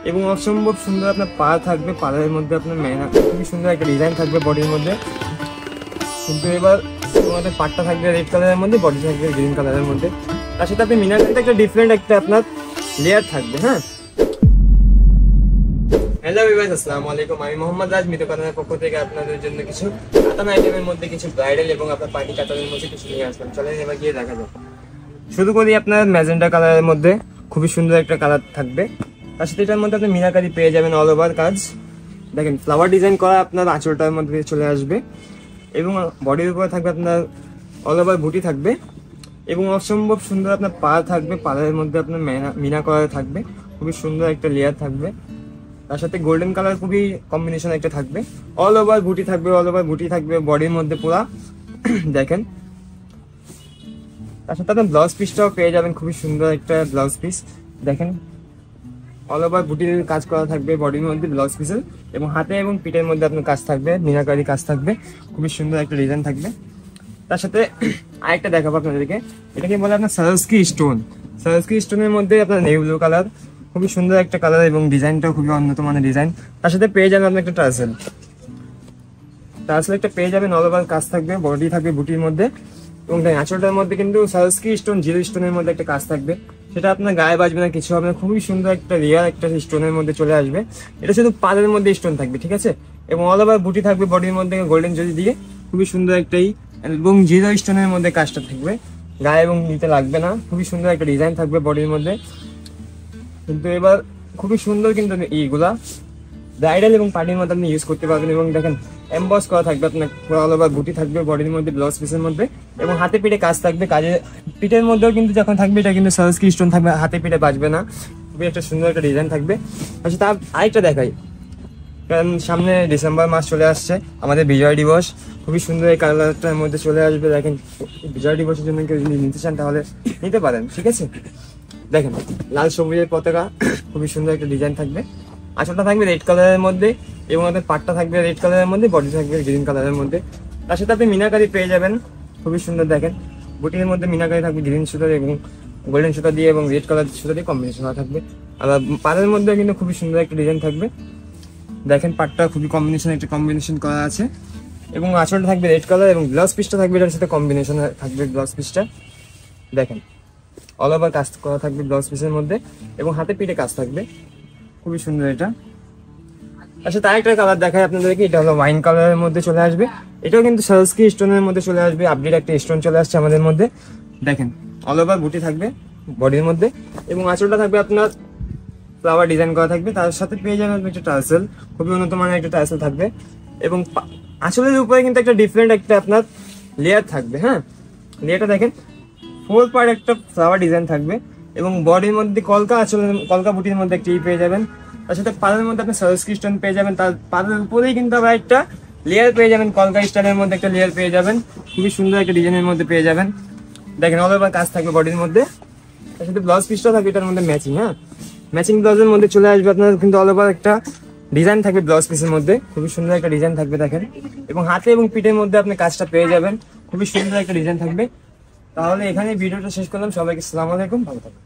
এবং অসম্ভব সুন্দর আপনার পা থাকবে, পাড়ের মধ্যে আপনার খুবই সুন্দর একটা ডিজাইন থাকবে বডির মধ্যে। কিন্তু এবার তোমাদের পাটটা থাকবে রেড কালারের মধ্যে, বডি থাকবে গ্রিন কালারের মধ্যে। তার সাথে আপনি মিনাকারিতে একটা ডিফারেন্ট একটা আপনার লেয়ার থাকবে। হ্যাঁ, হ্যালো ভিউয়ার্স, আসসালামু আলাইকুম। আমি মোহাম্মদ রাজ, মিতু কাতানের পক্ষ থেকে আপনাদের জন্য কিছু কাতান আইটেমের মধ্যে কিছু ব্রাইডাল এবং আপনার পার্টি কাতানের মধ্যে কিছু নিয়ে আসলাম। চলেন এবার গিয়ে দেখা যাক। শুরু করি আপনার ম্যাজেন্টা কালারের মধ্যে, খুবই সুন্দর একটা কালার থাকবে। তার সাথে এটার মধ্যে আপনি মিনাকারি পেয়ে যাবেন অল ওভার কাজ। দেখেন ফ্লাওয়ার ডিজাইন করা আপনার আঁচলটার মধ্যে চলে আসবে এবং বডির উপরে থাকবে আপনার অল ওভার বুটি থাকবে এবং অসম্ভব সুন্দর আপনার পা থাকবে, পাড়ের মধ্যে আপনার মিনা করা থাকবে, খুবই সুন্দর একটা লেয়ার থাকবে। তার সাথে গোল্ডেন কালার খুবই কম্বিনেশন একটা থাকবে, অল ওভার বুটি থাকবে, অল ওভার বুটি থাকবে বডির মধ্যে পুরা। দেখেন তার সাথে আপনার ব্লাউজ পিসটাও পেয়ে যাবেন, খুবই সুন্দর একটা ব্লাউজ পিস। দেখেন অল ওভার বুটির কাজ করা থাকবে বডির মধ্যে ব্লাউজ পিসের, এবং হাতে এবং পিঠের মধ্যে আপনার কাজ থাকবে, মিনাকারি কাজ থাকবে, খুবই সুন্দর একটা ডিজাইন থাকবে। তার সাথে আরেকটা দেখাবো আপনাদেরকে, এটাকে বলে আপনার সারস্কি স্টোন। সারস্কি স্টোনের মধ্যে আপনার নেভি ব্লু কালার, খুবই সুন্দর একটা কালার এবং ডিজাইনটাও খুবই উন্নত মানের ডিজাইন। তার সাথে পেয়ে যাবেন আপনি একটা টার্সেল একটা পেয়ে যাবেন, অল ওভার কাজ থাকবে, বডি থাকবে বুটির মধ্যে, এবং আঁচলটার মধ্যে কিন্তু সারস্কি স্টোন জিরো স্টোনের মধ্যে একটা কাজ থাকবে। সেটা আপনার গায়ে বাজবে না, কিছু হবে না, খুবই সুন্দর একটা রিয়ার একটা স্টোনের মধ্যে চলে আসবে। এটা শুধু পাড়ের মধ্যে স্টোন থাকবে, ঠিক আছে, এবং অল ওভার বুটি থাকবে বডির মধ্যে গোল্ডেন জরি দিয়ে, খুবই সুন্দর একটাই, এবং জিরো স্টোনের মধ্যে কাজটা থাকবে, গায়ে এবং নিতে লাগবে না, খুবই সুন্দর একটা ডিজাইন থাকবে বডির মধ্যে। কিন্তু এবার খুবই সুন্দর কিন্তু এইগুলা ব্রাইডাল এবং পার্টির মধ্যে আপনি ইউজ করতে পারবেন। এবং দেখেন এমবস করা থাকবে আপনার অল ওভার বুটি থাকবে বডির মধ্যে ব্লাউজ পিসের মধ্যে, এবং হাতে পিঠে কাজ থাকবে। কাজে পিঠের মধ্যেও কিন্তু যখন থাকবে এটা কিন্তু সারস্কি স্টোন থাকবে, হাতে পিঠে বাজবে না, খুবই একটা সুন্দর একটা ডিজাইন থাকবে। আচ্ছা, তার আরেকটা দেখাই, কারণ সামনে ডিসেম্বর মাস চলে আসছে, আমাদের বিজয় দিবস, খুবই সুন্দর এই কালারটার মধ্যে চলে আসবে। দেখেন বিজয় দিবসের জন্য কেউ যদি নিতে চান তাহলে নিতে পারেন, ঠিক আছে। দেখেন লাল সবুজের পতাকা, খুবই সুন্দর একটা ডিজাইন থাকবে। আঁচলটা থাকবে রেড কালারের মধ্যে এবং আমাদের পাটটা থাকবে রেড কালারের মধ্যে, বডি থাকবে গ্রিন কালারের মধ্যে। তার সাথে আপনি মিনাকারি পেয়ে যাবেন, খুবই সুন্দর। দেখেন বুটির মধ্যে মিনাকারি থাকবে গ্রিন সুতা এবং গোল্ডেন সুতা দিয়ে, এবং রেড কালার সুতা দিয়ে কম্বিনেশন করা থাকবে। আর পাড়ের মধ্যে কিন্তু খুবই সুন্দর একটা ডিজাইন থাকবে। দেখেন পাটটা খুবই কম্বিনেশন করা আছে, এবং আঁচলটা থাকবে রেড কালার, এবং ব্লাউজ পিসটা থাকবে এটার সাথে কম্বিনেশন থাকবে ব্লাউজ পিসটা। দেখেন অল ওভার কাজ করা থাকবে ব্লাউজ পিসের মধ্যে, এবং হাতে পিঠে কাজ থাকবে, খুবই সুন্দর এটা। আচ্ছা, তার একটা কালার দেখায় আপনাদেরকে, এটা হলো ওয়াইন কালারের মধ্যে চলে আসবে। এটাও কিন্তু সারস্কি স্টোনের মধ্যে চলে আসবে, আপডেট একটা স্টোন চলে আসছে আমাদের মধ্যে। দেখেন অল ওভার বুটি থাকবে বডির মধ্যে, এবং আঁচলটা থাকবে আপনার ফ্লাওয়ার ডিজাইন করা থাকবে। তার সাথে পেয়ে যাবেন একটা টার্সেল, খুবই উন্নত মানের একটা টার্সেল থাকবে, এবং আঁচলের উপরে কিন্তু একটা ডিফারেন্ট একটা আপনার লেয়ার থাকবে। হ্যাঁ, লেয়ারটা দেখেন 4 পার্ট একটা ফ্লাওয়ার ডিজাইন থাকবে, এবং বডির মধ্যে কলকা বুটির মধ্যে একটি পেয়ে যাবেন। তার সাথে পাড়ের মধ্যে আপনি সারস্কি স্টোন পেয়ে যাবেন, তার পাড়ের উপরেই কিন্তু আবার একটা লেয়ার পেয়ে যাবেন, কলকা স্টাইলের মধ্যে একটা লেয়ার পেয়ে যাবেন, খুবই সুন্দর একটা ডিজাইনের মধ্যে পেয়ে যাবেন। দেখেন অল ওভার কাজ থাকবে বডির মধ্যে, তার সাথে ব্লাউজ পিসটাও থাকবে এটার মধ্যে ম্যাচিং। হ্যাঁ, ম্যাচিং ব্লাউজের মধ্যে চলে আসবে আপনার, কিন্তু অল ওভার একটা ডিজাইন থাকবে ব্লাউজ পিসের মধ্যে, খুবই সুন্দর একটা ডিজাইন থাকবে। দেখেন, এবং হাতে এবং পিঠের মধ্যে আপনি কাজটা পেয়ে যাবেন, খুবই সুন্দর একটা ডিজাইন থাকবে। তাহলে এখানে ভিডিওটা শেষ করলাম, সবাইকে আসসালামু আলাইকুম, ভালো থাকবেন।